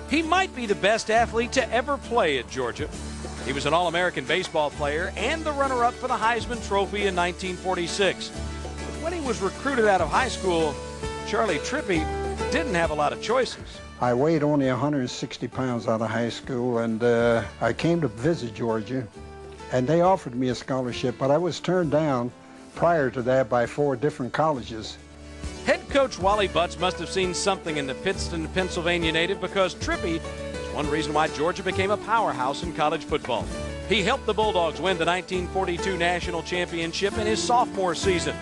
He might be the best athlete to ever play at Georgia. He was an All-American baseball player and the runner-up for the Heisman Trophy in 1946. But when he was recruited out of high school, Charley Trippi didn't have a lot of choices. I weighed only 160 pounds out of high school, and I came to visit Georgia, and they offered me a scholarship, but I was turned down prior to that by 4 different colleges. Head coach Wally Butts must have seen something in the Pittston, Pennsylvania native, because Trippi is one reason why Georgia became a powerhouse in college football. He helped the Bulldogs win the 1942 national championship in his sophomore season.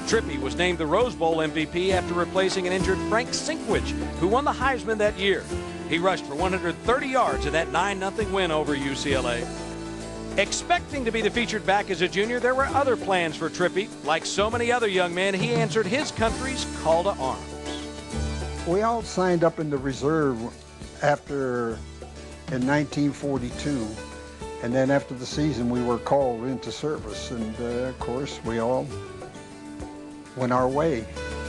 Trippi was named the Rose Bowl MVP after replacing an injured Frank Sinkwich, who won the Heisman that year. He rushed for 130 yards in that 9-0 win over UCLA. Expecting to be the featured back as a junior, there were other plans for Trippi. Like so many other young men, he answered his country's call to arms. We all signed up in the reserve in 1942, and then after the season we were called into service, and of course we all went our way.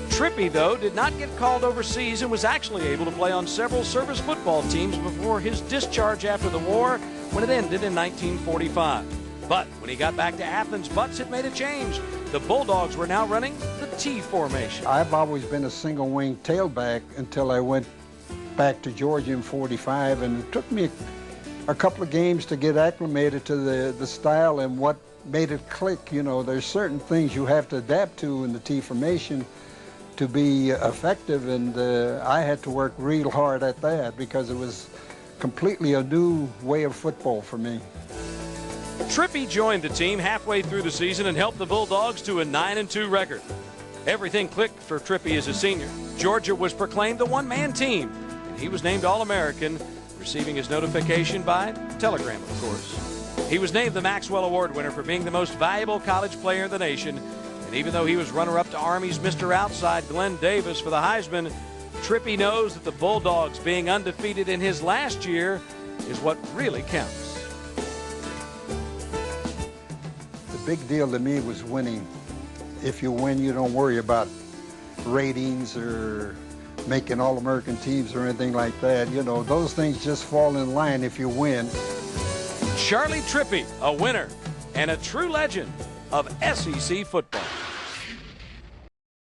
Trippi, though, did not get called overseas and was actually able to play on several service football teams before his discharge after the war, when it ended in 1945. But when he got back to Athens, Butts had made a change. The Bulldogs were now running the T formation. I've always been a single-wing tailback until I went back to Georgia in '45, and it took me a couple of games to get acclimated to the style and what made it click. You know, there's certain things you have to adapt to in the T formation to be effective, and I had to work real hard at that because it was completely a new way of football for me. Trippi joined the team halfway through the season and helped the Bulldogs to a 9-2 record. Everything clicked for Trippi as a senior. Georgia was proclaimed the one-man team, and he was named All-American, receiving his notification by telegram, of course. He was named the Maxwell Award winner for being the most valuable college player in the nation, and even though he was runner-up to Army's Mr. Outside Glenn Davis for the Heisman, Trippi knows that the Bulldogs being undefeated in his last year is what really counts. The big deal to me was winning. If you win, you don't worry about ratings or making All-American teams or anything like that. You know, those things just fall in line if you win. Charley Trippi, a winner and a true legend of SEC football.